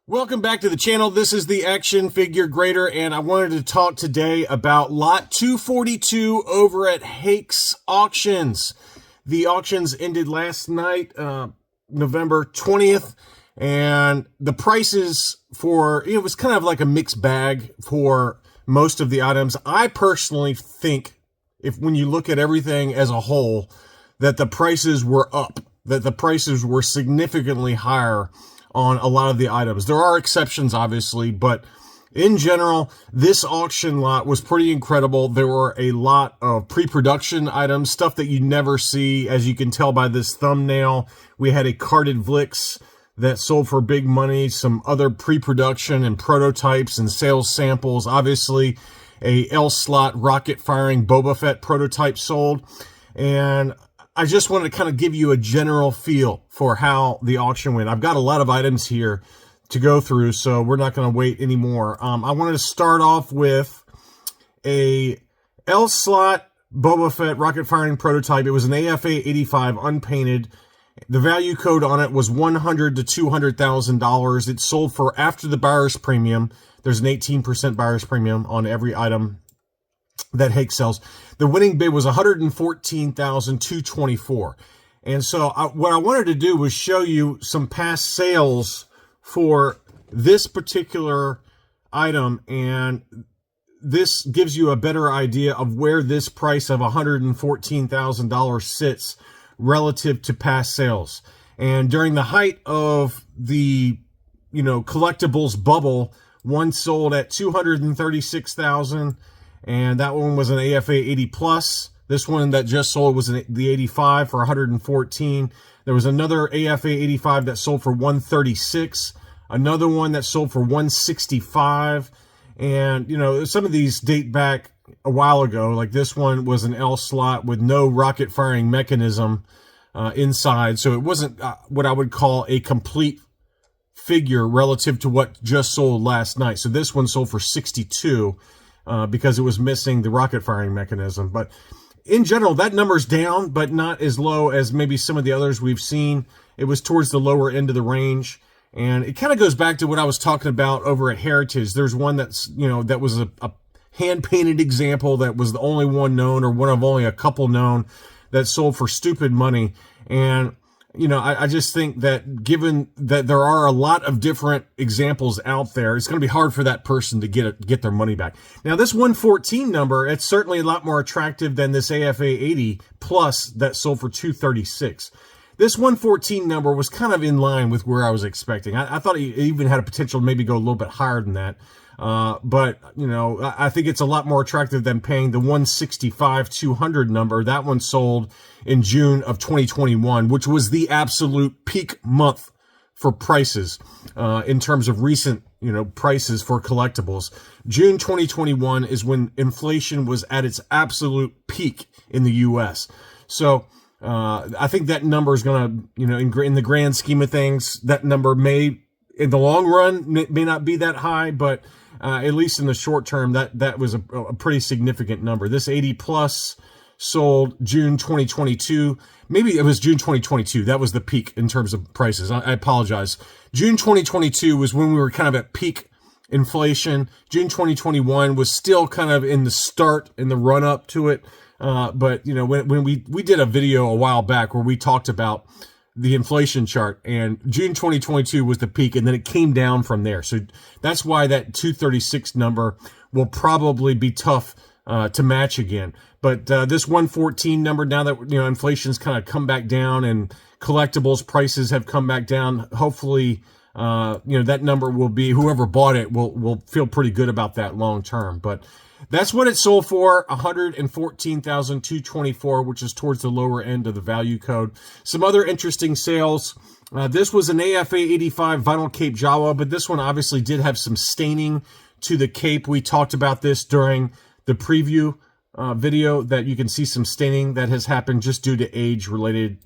Welcome back to the channel. This is the Action Figure Grader, and I wanted to talk today about Lot 242 over at Hakes Auctions. The auctions ended last night, November 20th, and the prices for, it was kind of like a mixed bag for most of the items. I personally think, when you look at everything as a whole, that the prices were up, that the prices were significantly higher on a lot of the items. There are exceptions, obviously, but in general, this auction lot was pretty incredible. There were a lot of pre-production items, stuff that you never see. As you can tell by this thumbnail, we had a carded Vlix that sold for big money, some other pre-production and prototypes and sales samples. Obviously, a L-slot rocket-firing Boba Fett prototype sold, and I just wanted to kind of give you a general feel for how the auction went. I've got a lot of items here to go through, so we're not going to wait anymore. I wanted to start off with a L-slot Boba Fett rocket-firing prototype. It was an AFA 85 unpainted. The value code on it was $100,000 to $200,000. It sold for after the buyer's premium. There's an 18% buyer's premium on every item that Hake sells. The winning bid was $114,224. And so what I wanted to do was show you some past sales for this particular item, and this gives you a better idea of where this price of $114,000 sits relative to past sales. And during the height of the, collectibles bubble, one sold at $236,000. And that one was an AFA 80 plus. This one that just sold was the 85 for 114. There was another AFA 85 that sold for 136. Another one that sold for 165. And, some of these date back a while ago. Like this one was an L slot with no rocket firing mechanism inside. So it wasn't what I would call a complete figure relative to what just sold last night. So this one sold for 62. Because it was missing the rocket firing mechanism. But in general, that number's down, but not as low as maybe some of the others we've seen. It was towards the lower end of the range. And it kind of goes back to what I was talking about over at Heritage. There's one that's, that was a hand-painted example that was the only one known, or one of only a couple known, that sold for stupid money. And I just think that given that there are a lot of different examples out there, it's going to be hard for that person to get their money back. Now, this 114 number, it's certainly a lot more attractive than this AFA 80 plus that sold for 236. This 114 number was kind of in line with where I was expecting. I thought it even had a potential to maybe go a little bit higher than that. But I think it's a lot more attractive than paying the 165-200 number. That one sold in June of 2021, which was the absolute peak month for prices, in terms of recent, prices for collectibles. June 2021 is when inflation was at its absolute peak in the U.S. So, I think that number is going to, in the grand scheme of things, that number may, in the long run, may not be that high, but at least in the short term, that was a pretty significant number. This 80 plus sold June 2022. Maybe it was June 2022. That was the peak in terms of prices. I apologize. June 2022 was when we were kind of at peak inflation. June 2021 was still kind of in the run up to it. But when we did a video a while back where we talked about the inflation chart, and June 2022 was the peak, and then it came down from there. So that's why that 236 number will probably be tough to match again. But this 114 number, now that inflation's kind of come back down and collectibles prices have come back down, hopefully that number will be, whoever bought it will feel pretty good about that long term. But that's what it sold for, $114,224, which is towards the lower end of the value code. Some other interesting sales. This was an AFA 85 vinyl cape Jawa, but this one obviously did have some staining to the cape. We talked about this during the preview video, that you can see some staining that has happened just due to age-related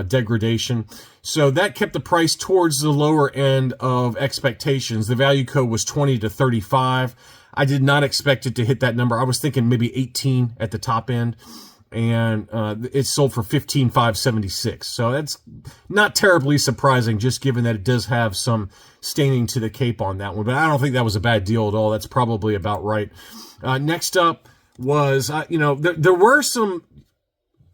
degradation. So that kept the price towards the lower end of expectations. The value code was 20 to 35. I did not expect it to hit that number. I was thinking maybe 18 at the top end. and it sold for $15,576. So that's not terribly surprising, just given that it does have some staining to the cape on that one. But I don't think that was a bad deal at all. That's probably about right. Next up was, there were some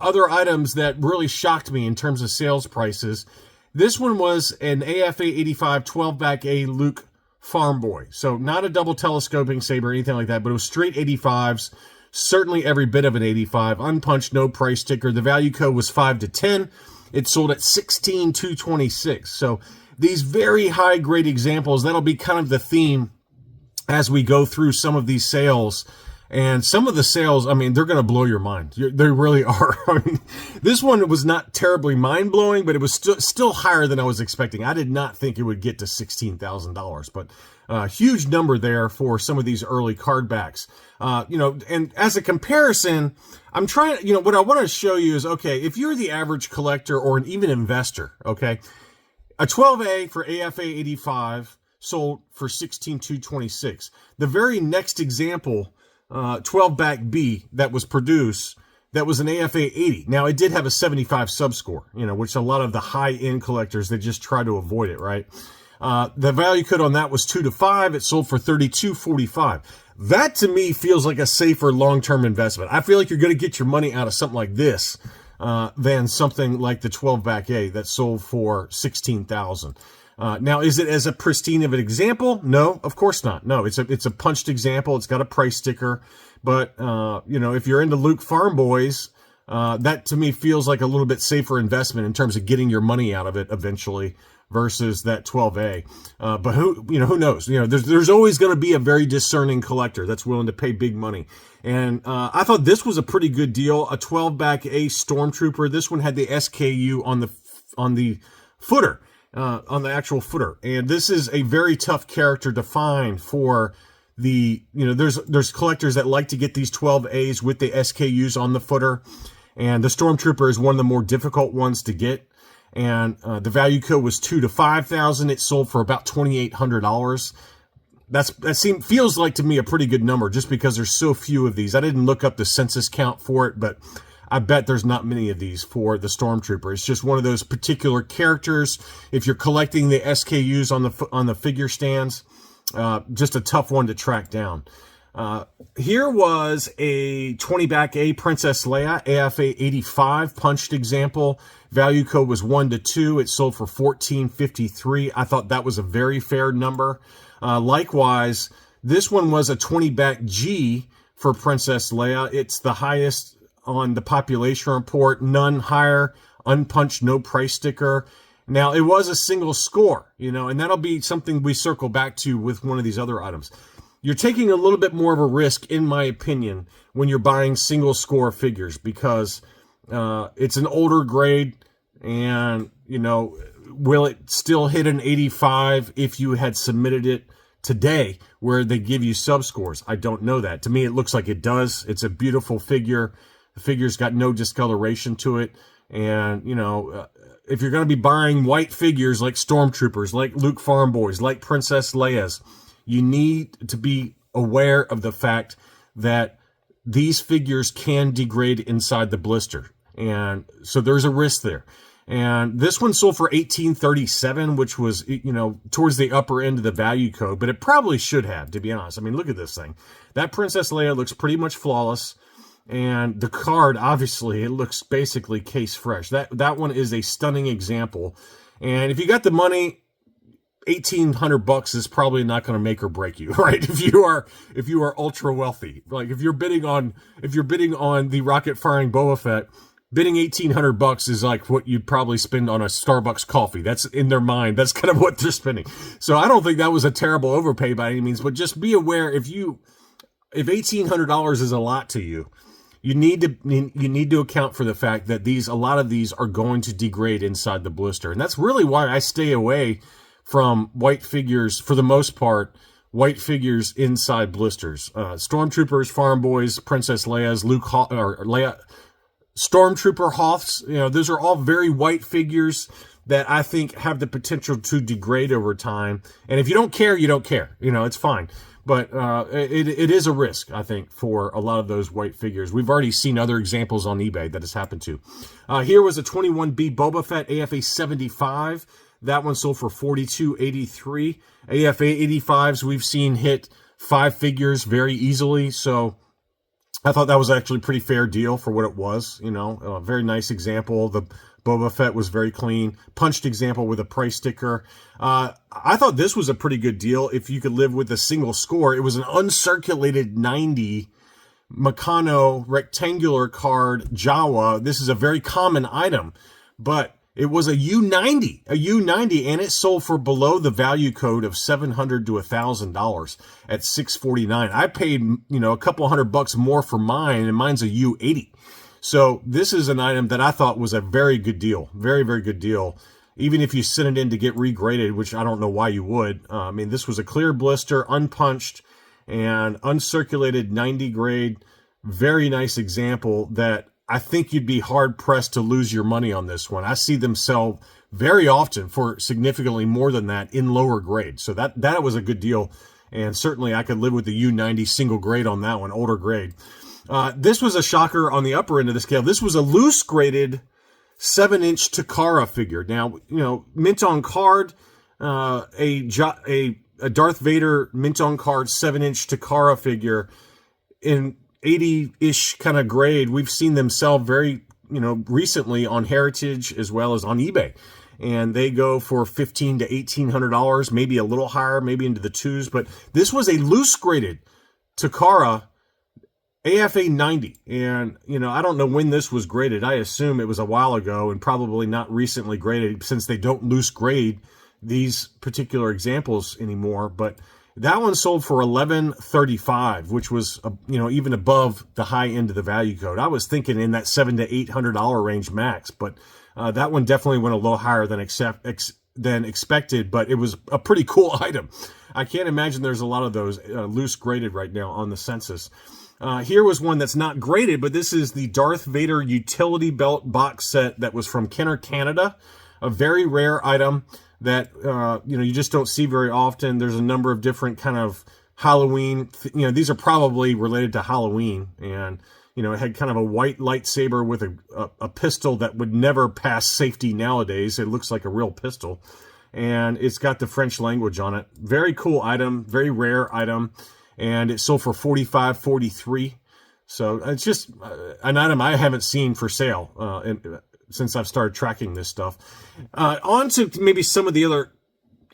other items that really shocked me in terms of sales prices. This one was an AFA 85 12-back A Luke Farm Boy. So not a double telescoping saber or anything like that, but it was straight 85s. Certainly every bit of an 85. Unpunched, no price sticker. The value code was 5 to 10. It sold at 16,226. So these very high grade examples, that'll be kind of the theme as we go through some of these sales. And some of the sales, I mean, they're going to blow your mind. They really are. I mean, this one was not terribly mind-blowing, but it was still higher than I was expecting. I did not think it would get to $16,000, but a huge number there for some of these early card backs. And as a comparison, I'm trying, what I want to show you is, okay, if you're the average collector or an even investor, okay, a 12A for AFA 85 sold for $16,226. The very next example, 12-back B that was produced, that was an AFA 80. Now, it did have a 75 subscore, which a lot of the high-end collectors, they just try to avoid it, right? The value code on that was 2 to 5. It sold for $32.45. That, to me, feels like a safer long-term investment. I feel like you're going to get your money out of something like this than something like the 12-back A that sold for $16,000. Now, is it as a pristine of an example? No, of course not. No, it's a punched example. It's got a price sticker. But, if you're into Luke Farm Boys, that to me feels like a little bit safer investment in terms of getting your money out of it eventually versus that 12A. But who knows? There's always going to be a very discerning collector that's willing to pay big money. And I thought this was a pretty good deal. A 12-back A Stormtrooper. This one had the SKU on the footer. On the actual footer. And this is a very tough character to find for the, there's collectors that like to get these 12As with the SKUs on the footer. And the Stormtrooper is one of the more difficult ones to get. And the value code was 2 to 5,000. It sold for about $2,800. Feels like to me a pretty good number just because there's so few of these. I didn't look up the census count for it, but I bet there's not many of these for the Stormtrooper. It's just one of those particular characters. If you're collecting the SKUs on the figure stands, just a tough one to track down. Here was a 20-back A Princess Leia AFA 85 punched example. Value code was 1 to 2. It sold for $14.53. I thought that was a very fair number. Likewise, this one was a 20-back G for Princess Leia. It's the highest on the population report, none higher, unpunched, no price sticker. Now, it was a single score, and that'll be something we circle back to with one of these other items. You're taking a little bit more of a risk, in my opinion, when you're buying single score figures because it's an older grade and, will it still hit an 85 if you had submitted it today where they give you subscores? I don't know that. To me, it looks like it does. It's a beautiful figure. The figure's got no discoloration to it. And, if you're going to be buying white figures like Stormtroopers, like Luke Farm Boys, like Princess Leia's, you need to be aware of the fact that these figures can degrade inside the blister. And so there's a risk there. And this one sold for $18.37, which was, towards the upper end of the value code, but it probably should have, to be honest. I mean, look at this thing. That Princess Leia looks pretty much flawless. And the card, obviously, it looks basically case fresh. That one is a stunning example. And if you got the money, $1,800 is probably not going to make or break you, right? If you are ultra wealthy, like if you're bidding on the rocket firing Boba Fett, bidding $1,800 is like what you'd probably spend on a Starbucks coffee. That's in their mind. That's kind of what they're spending. So I don't think that was a terrible overpay by any means, but just be aware if $1,800 is a lot to you, you need to account for the fact that a lot of these are going to degrade inside the blister. And that's really why I stay away from white figures, for the most part, white figures inside blisters. Stormtroopers, Farm Boys, Princess Leia's, Leia, Stormtrooper Hoths, those are all very white figures. that I think have the potential to degrade over time. And if you don't care, you don't care. It's fine. But it is a risk, I think, for a lot of those white figures. We've already seen other examples on eBay that has happened to. Here was a 21B Boba Fett AFA 75. That one sold for $42.83. AFA 85s we've seen hit 5 figures very easily. So I thought that was actually a pretty fair deal for what it was. A very nice example. The Boba Fett was very clean. Punched example with a price sticker. I thought this was a pretty good deal if you could live with a single score. It was an uncirculated 90 Meccano rectangular card Jawa. This is a very common item, but it was a U90, and it sold for below the value code of $700 to $1,000 at $649. I paid, a couple $100 more for mine, and mine's a U80. So this is an item that I thought was a very good deal. Very, very good deal. Even if you sent it in to get regraded, which I don't know why you would. This was a clear blister, unpunched, and uncirculated 90 grade. Very nice example that I think you'd be hard-pressed to lose your money on this one. I see them sell very often for significantly more than that in lower grade. So that was a good deal. And certainly I could live with the U90 single grade on that one, older grade. This was a shocker on the upper end of the scale. This was a loose graded 7-inch Takara figure. Now, mint on card, a Darth Vader mint on card 7-inch Takara figure in 80-ish kind of grade. We've seen them sell very, recently on Heritage as well as on eBay. And they go for $1,500 to $1,800, maybe a little higher, maybe into the twos. But this was a loose graded Takara AFA 90, and I don't know when this was graded. I assume it was a while ago and probably not recently graded, since they don't loose grade these particular examples anymore. But that one sold for $11.35, which was even above the high end of the value code. I was thinking in that $700 to $800 range max, but that one definitely went a little higher than expected. But it was a pretty cool item. I can't imagine there's a lot of those loose graded right now on the census. Here was one that's not graded, but this is the Darth Vader utility belt box set that was from Kenner, Canada. A very rare item that, you just don't see very often. There's a number of different kind of Halloween, these are probably related to Halloween. And, it had kind of a white lightsaber with a pistol that would never pass safety nowadays. It looks like a real pistol. And it's got the French language on it. Very cool item, very rare item. And it sold for $45.43. So it's just an item I haven't seen for sale since I've started tracking this stuff. On to maybe some of the other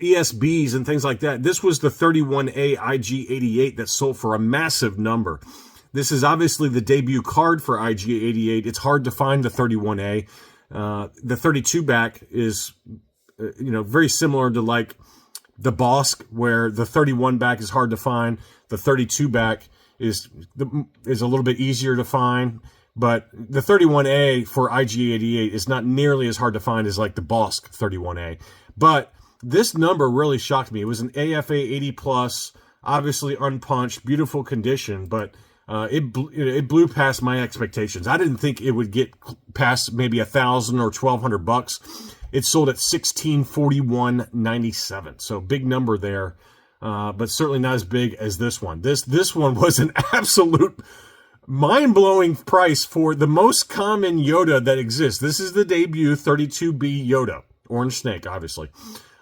ESBs and things like that. This was the 31A IG88 that sold for a massive number. This is obviously the debut card for IG88. It's hard to find the 31A. The 32 back is, very similar to like the Bosk, where the 31 back is hard to find. The 32 back is a little bit easier to find, but the 31A for IG88 is not nearly as hard to find as like the Bosk 31A. But this number really shocked me. It was an AFA 80 plus, obviously unpunched, beautiful condition, but it blew past my expectations. I didn't think it would get past maybe $1,000 or $1,200. It sold at $1,641.97. So big number there. But certainly not as big as this one. This one was an absolute mind-blowing price for the most common Yoda that exists. This is the debut 32B Yoda. Orange Snake, obviously.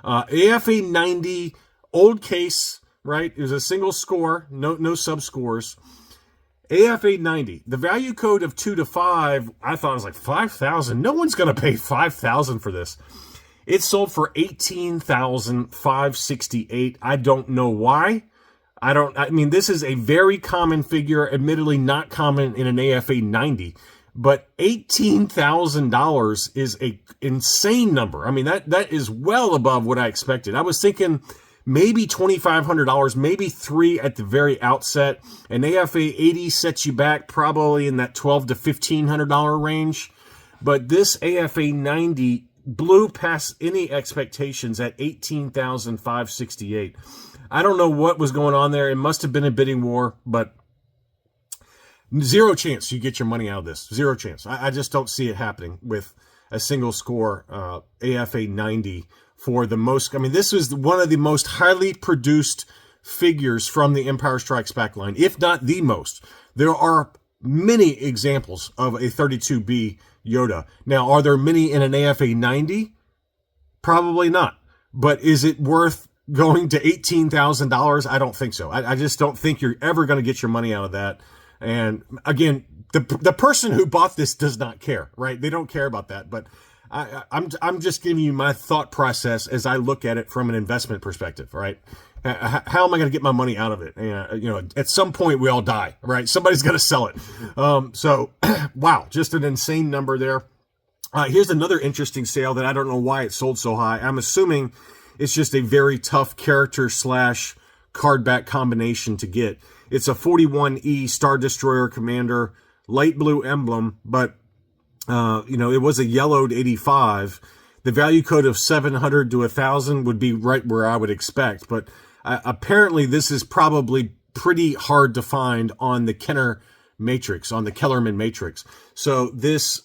AFA 90, old case, right? It was a single score, no sub-scores. AFA 90. The value code of 2 to 5, I thought it was like $5,000. No one's going to pay $5,000 for this. It sold for $18,568. I don't know why. This is a very common figure, admittedly not common in an AFA 90, but $18,000 is a insane number. That is well above what I expected. I was thinking maybe $2,500, maybe $3,000 at the very outset. An AFA 80 sets you back probably in that $1,200 to $1,500 range. But this AFA 90 blew past any expectations at $18,568. I don't know what was going on there. It must have been a bidding war, but zero chance you get your money out of this. Zero chance. I just don't see it happening with a single score AFA 90 for the most. I mean, this was one of the most highly produced figures from the Empire Strikes Back line, if not the most. There are many examples of a 32B Yoda. Now, are there many in an AFA 90? Probably not. But is it worth going to $18,000? I don't think so. I just don't think you're ever going to get your money out of that. And again, the person who bought this does not care, right? They don't care about that. But I'm just giving you my thought process as I look at it from an investment perspective, right? How am I going to get my money out of it? And, at some point we all die, right? Somebody's got to sell it. So, wow, just an insane number there. Here's another interesting sale that I don't know why it sold so high. I'm assuming it's just a very tough character / cardback combination to get. It's a 41E Star Destroyer Commander, light blue emblem, but, it was a yellowed 85. The value code of 700 to 1,000 would be right where I would expect, but apparently this is probably pretty hard to find on the Kenner matrix, on the Kellerman matrix. So this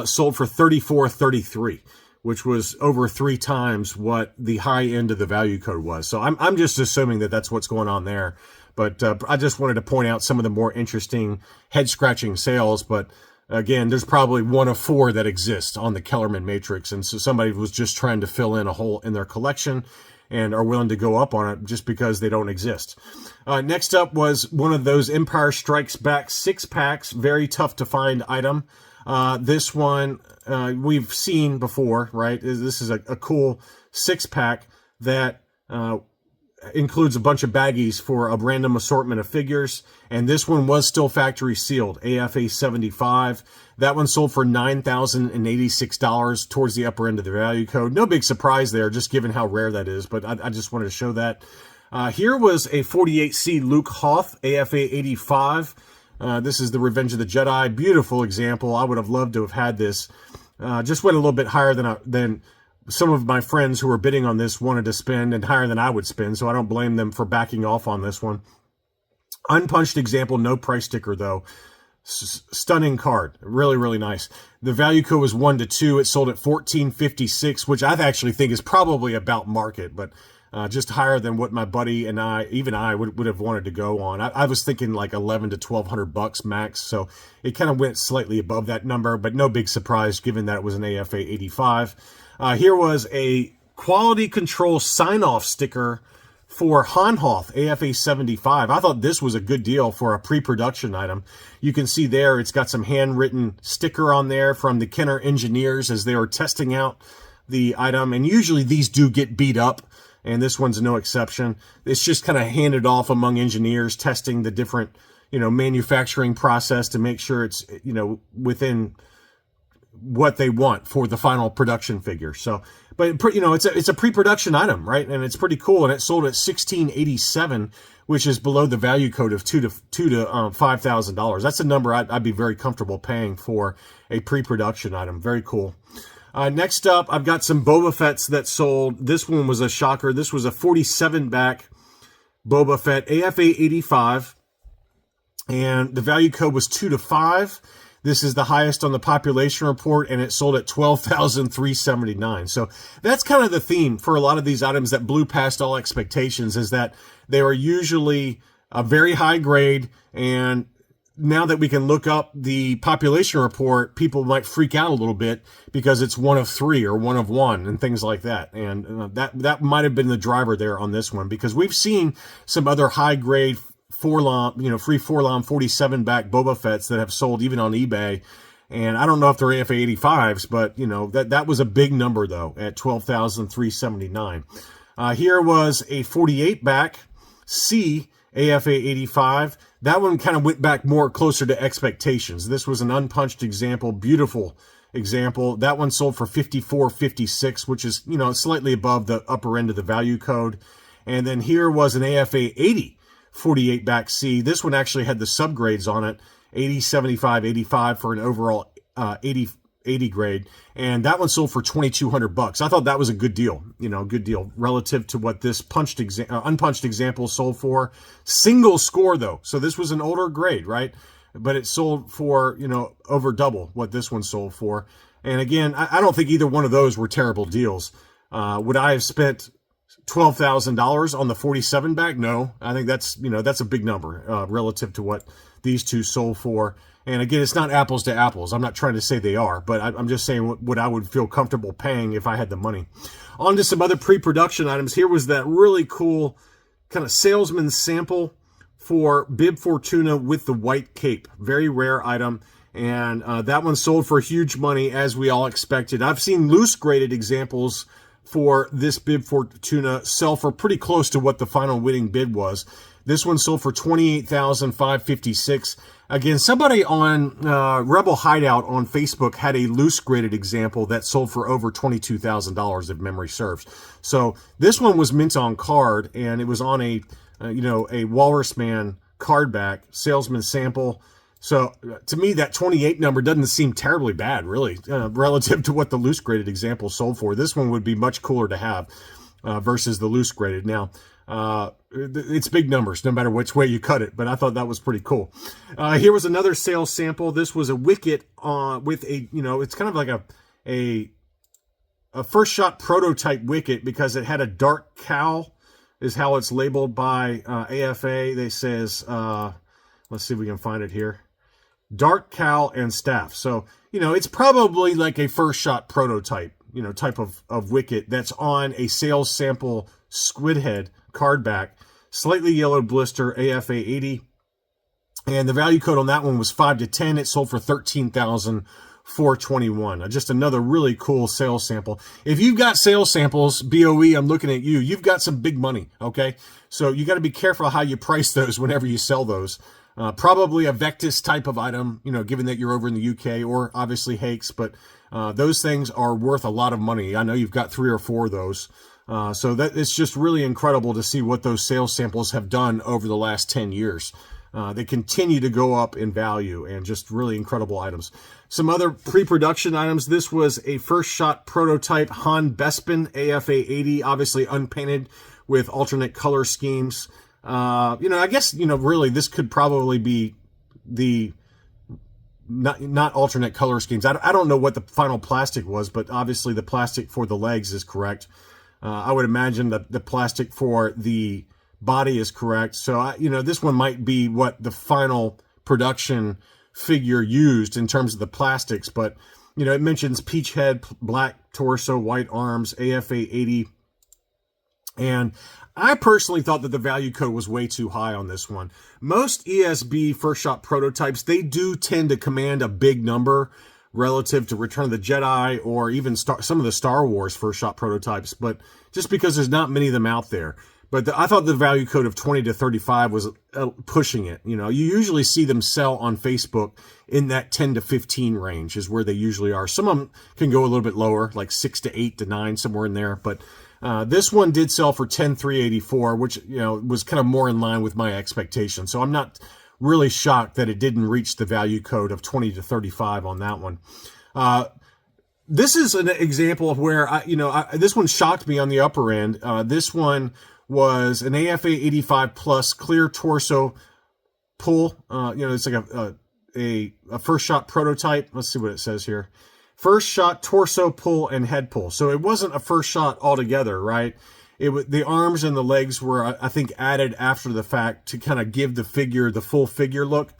sold for $34.33, which was over 3 times what the high end of the value code was. So I'm just assuming that that's what's going on there. But I just wanted to point out some of the more interesting head-scratching sales. But again, there's probably 1 of 4 that exist on the Kellerman matrix. And so somebody was just trying to fill in a hole in their collection and are willing to go up on it just because they don't exist. Next up was one of those Empire Strikes Back 6-packs, very tough to find item. This one we've seen before, right? This is a cool 6-pack that includes a bunch of baggies for a random assortment of figures. And this one was still factory sealed, AFA 75. That one sold for $9,086 towards the upper end of the value code. No big surprise there, just given how rare that is. But I just wanted to show that. Here was a 48C Luke Hoth, AFA 85. This is the Revenge of the Jedi. Beautiful example. I would have loved to have had this. Just went a little bit higher than some of my friends who were bidding on this wanted to spend, and higher than I would spend, so I don't blame them for backing off on this one. Unpunched example, no price sticker though. Stunning card. Really, really nice. The value code was 1 to 2. It sold at $14.56, which I actually think is probably about market, but just higher than what my buddy and I would have wanted to go on. I was thinking like $1,100 to $1,200 max, so it kind of went slightly above that number, but no big surprise given that it was an AFA 85. Here was a quality control sign-off sticker for Han Hoth, AFA 75. I thought this was a good deal for a pre-production item. You can see there it's got some handwritten sticker on there from the Kenner engineers as they were testing out the item, and usually these do get beat up, and this one's no exception. It's just kind of handed off among engineers testing the different, manufacturing process to make sure it's, within what they want for the final production figure. So, but it's a pre-production item, right? And it's pretty cool. And it sold at $16.87, which is below the value code of $2,000 to $5,000. That's a number I'd be very comfortable paying for a pre-production item. Very cool. Next up, I've got some Boba Fetts that sold. This one was a shocker. This was a 47-back Boba Fett, AFA 85, and the value code was 2 to 5. This is the highest on the population report, and it sold at $12,379. So that's kind of the theme for a lot of these items that blew past all expectations, is that they are usually a very high grade, and now that we can look up the population report, people might freak out a little bit because it's 1 of 3 or 1 of 1 and things like that. And that might have been the driver there on this one, because we've seen some other high grade free 4-LOM 47-back Boba Fetts that have sold even on eBay. And I don't know if they're AFA 85s, but that was a big number though at $12,379. Here was a 48-back C AFA 85. That one kind of went back more closer to expectations. This was an unpunched example, beautiful example. That one sold for $54.56, which is, slightly above the upper end of the value code. And then here was an AFA 80 48-back C. This one actually had the subgrades on it, 80, 75, 85 for an overall 80 grade. And that one sold for $2,200. I thought that was a good deal, good deal relative to what this unpunched example sold for. Single score though. So this was an older grade, right? But it sold for, over double what this one sold for. And again, I don't think either one of those were terrible deals. Would I have spent $12,000 on the 47 bag? No, I think that's a big number relative to what these two sold for. And again, it's not apples to apples. I'm not trying to say they are, but I'm just saying what I would feel comfortable paying if I had the money. On to some other pre-production items. Here was that really cool kind of salesman sample for Bib Fortuna with the white cape. Very rare item. And that one sold for huge money, as we all expected. I've seen loose graded examples for this Bib Fortuna sell for pretty close to what the final winning bid was. This one sold for $28,556. Again, somebody on Rebel Hideout on Facebook had a loose graded example that sold for over $22,000 if memory serves. So this one was mint on card, and it was on a Walrus Man card back salesman sample. So to me, that 28 number doesn't seem terribly bad, really, relative to what the loose graded example sold for. This one would be much cooler to have versus the loose graded. Now, it's big numbers, no matter which way you cut it, but I thought that was pretty cool. Here was another sales sample. This was a wicket with a, it's kind of like a first shot prototype wicket because it had a dark cowl, is how it's labeled by AFA. They says, let's see if we can find it here. Dark cowl and staff. So, it's probably like a first shot prototype, type of wicket that's on a sales sample squid head card back, slightly yellowed blister, AFA 80. And the value code on that one was 5 to 10. It sold for $13,421. Just another really cool sales sample. If you've got sales samples, BOE, I'm looking at you. You've got some big money, okay? So you got to be careful how you price those whenever you sell those. Probably a Vectis type of item, given that you're over in the UK, or obviously Hakes, but those things are worth a lot of money. I know you've got 3 or 4 of those. So that it's just really incredible to see what those sales samples have done over the last 10 years. They continue to go up in value, and just really incredible items. Some other pre-production items. This was a first shot prototype Han Bespin AFA 80, obviously unpainted with alternate color schemes. I guess, really this could probably be the not alternate color schemes. I don't know what the final plastic was, but obviously the plastic for the legs is correct. I would imagine that the plastic for the body is correct. So, this one might be what the final production figure used in terms of the plastics. But, it mentions peach head, black torso, white arms, AFA 80. And I personally thought that the value code was way too high on this one. Most ESB first shot prototypes, they do tend to command a big number relative to Return of the Jedi or even some of the Star Wars first shot prototypes, but just because there's not many of them out there. But I thought the value code of 20 to 35 was pushing it. You usually see them sell on Facebook in that 10 to 15 range is where they usually are. Some of them can go a little bit lower, like 6 to 8 to 9, somewhere in there. But this one did sell for 10,384, which, was kind of more in line with my expectations. So I'm not really shocked that it didn't reach the value code of 20 to 35 on that one. This is an example of where, this one shocked me on the upper end. This one was an AFA 85 plus clear torso pull. It's like a first shot prototype. Let's see what it says here. First shot torso pull and head pull. So it wasn't a first shot altogether, right? The arms and the legs were, I think, added after the fact to kind of give the figure the full figure look.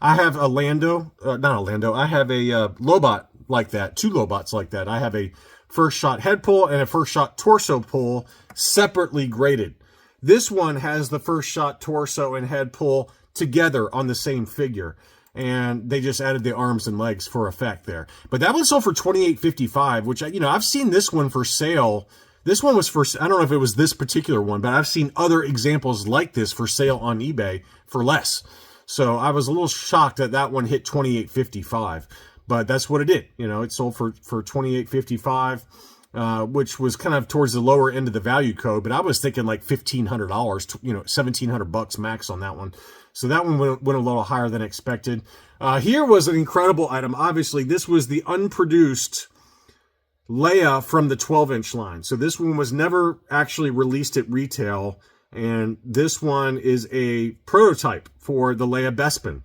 I have a I have a Lobot like that, 2 Lobots like that. I have a first shot head pull and a first shot torso pull separately graded. This one has the first shot torso and head pull together on the same figure. And they just added the arms and legs for effect there. But that one sold for $28.55, which, I've seen this one for sale. This one was for, I don't know if it was this particular one, but I've seen other examples like this for sale on eBay for less. So I was a little shocked that that one hit $28.55, but that's what it did. It sold for $28.55, which was kind of towards the lower end of the value code, but I was thinking like $1,500, $1,700 max on that one. So that one went a little higher than expected. Here was an incredible item. Obviously, this was the unproduced Leia from the 12-inch line. So this one was never actually released at retail, and this one is a prototype for the Leia Bespin.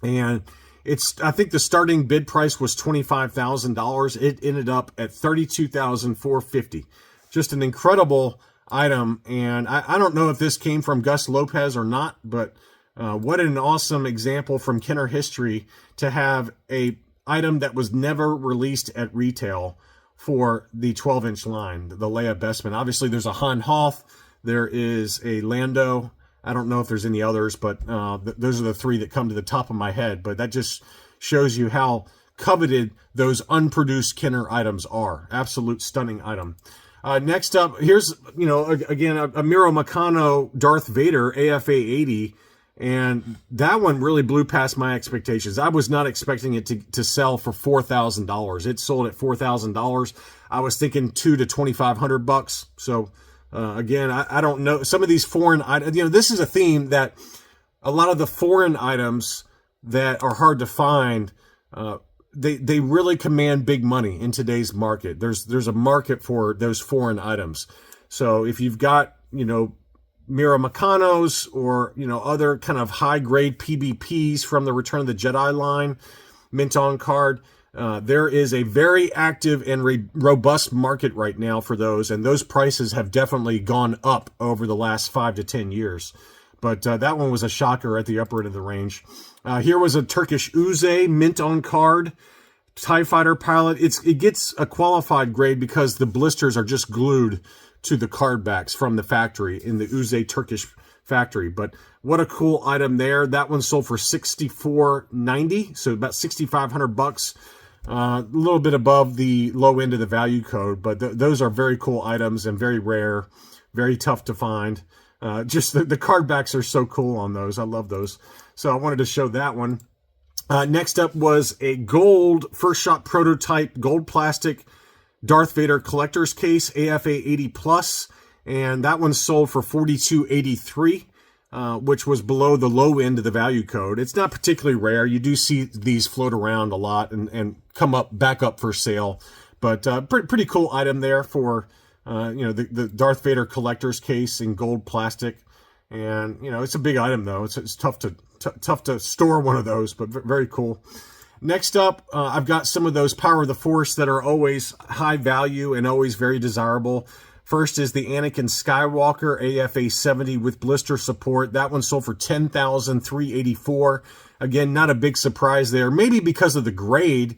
And I think the starting bid price was $25,000. It ended up at $32,450. Just an incredible item. And I don't know if this came from Gus Lopez or not, but what an awesome example from Kenner history to have a item that was never released at retail for the 12-inch line, the Leia Bestman. Obviously, there's a Han Hoth. There is a Lando. I don't know if there's any others, but those are the three that come to the top of my head. But that just shows you how coveted those unproduced Kenner items are. Absolute stunning item. Next up, here's, again, a Miro Meccano Darth Vader AFA 80. And that one really blew past my expectations. I was not expecting it to sell for $4,000. It sold at $4,000. I was thinking $2,000 to $2,500. So again, I don't know. Some of these foreign items, this is a theme that a lot of the foreign items that are hard to find, they really command big money in today's market. There's a market for those foreign items. So if you've got, Miro Meccanos or, other kind of high-grade PBPs from the Return of the Jedi line, mint on card, there is a very active and robust market right now for those, and those prices have definitely gone up over the last 5 to 10 years. But that one was a shocker at the upper end of the range. Here was a Turkish Uze mint on card, TIE Fighter pilot. It gets a qualified grade because the blisters are just glued to the cardbacks from the factory in the Uze Turkish factory. But what a cool item there. That one sold for $64.90, so about $6,500. A little bit above the low end of the value code, but those are very cool items and very rare, very tough to find. Just the cardbacks are so cool on those. I love those. So I wanted to show that one. Next up was a gold first shot prototype, gold plastic Darth Vader collector's case, AFA 80 plus, and that one sold for $42.83, which was below the low end of the value code. It's not particularly rare. You do see these float around a lot and come back up for sale, but pretty cool item there for the Darth Vader collector's case in gold plastic. And it's a big item though. It's tough to store one of those, but very cool. Next up, I've got some of those Power of the Force that are always high value and always very desirable. First is the Anakin Skywalker AFA 70 with blister support. That one sold for $10,384. Again, not a big surprise there. Maybe because of the grade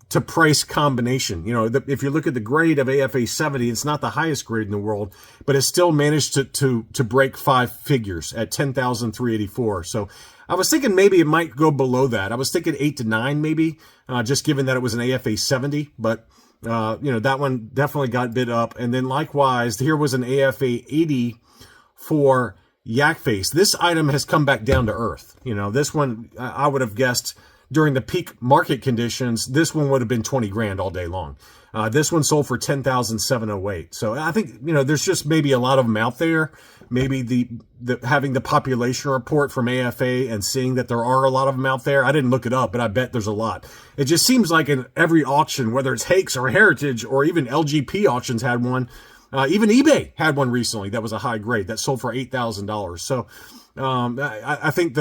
to price combination. If you look at the grade of AFA 70, it's not the highest grade in the world, but it still managed to break 5 figures at $10,384. So I was thinking maybe it might go below that. I was thinking 8 to 9 maybe, just given that it was an AFA 70, but that one definitely got bid up. And then likewise, here was an AFA 80 for Yak Face. This item has come back down to earth. This one, I would have guessed during the peak market conditions, this one would have been 20 grand all day long. This one sold for $10,708. So I think, there's just maybe a lot of them out there. Maybe the having the population report from AFA and seeing that there are a lot of them out there. I didn't look it up, but I bet there's a lot. It just seems like in every auction, whether it's Hakes or Heritage or even LGP auctions had one, even eBay had one recently that was a high grade that sold for $8,000. So I think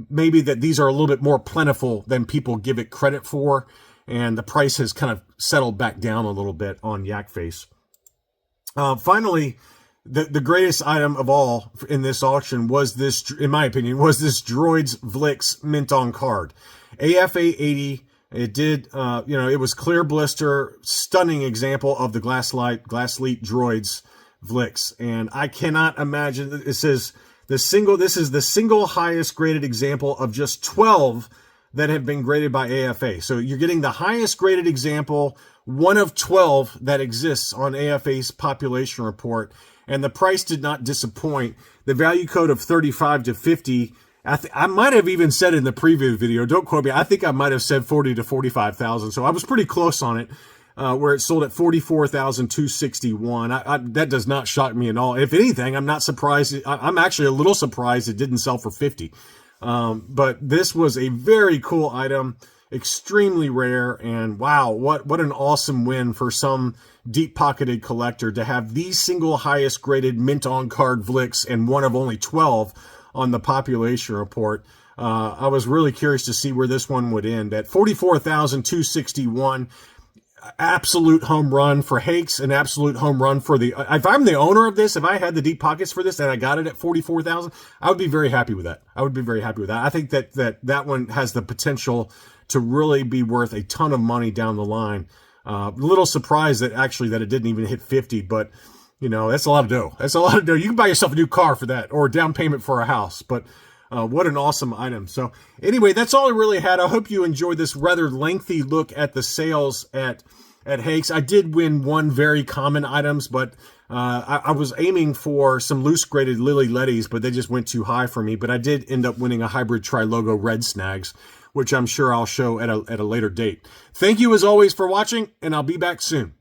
maybe that these are a little bit more plentiful than people give it credit for, and the price has kind of settled back down a little bit on Yak Face. Finally, the greatest item of all in this auction was this, in my opinion, was this Droids Vlix mint on card. AFA 80, it did, it was clear blister, stunning example of the Glassleet Droids Vlix. And I cannot imagine, this is the single highest graded example of just 12 that have been graded by AFA. So you're getting the highest graded example, one of 12 that exists on AFA's population report. And the price did not disappoint. The value code of 35 to 50, I might have even said in the preview video, don't quote me, I think I might have said 40 to 45,000. So I was pretty close on it, where it sold at 44,261. That does not shock me at all. If anything, I'm not surprised. I'm actually a little surprised it didn't sell for 50. But this was a very cool item, extremely rare, and wow, what an awesome win for some deep-pocketed collector to have the single highest graded mint on card Vlix and one of only 12 on the population report. I was really curious to see where this one would end at 44,261. Absolute home run for Hakes, an absolute home run for the. If I'm the owner of this, if I had the deep pockets for this and I got it at 44,000, I would be very happy with that. I think that one has the potential to really be worth a ton of money down the line. Little surprised that it didn't even hit 50, but that's a lot of dough. You can buy yourself a new car for that, or a down payment for a house. But what an awesome item. So anyway, that's all I really had. I hope you enjoyed this rather lengthy look at the sales at Hakes. I did win one very common items, but I was aiming for some loose graded Lily Lettys, but they just went too high for me. But I did end up winning a hybrid tri-logo red snags, which I'm sure I'll show at a later date. Thank you as always for watching, and I'll be back soon.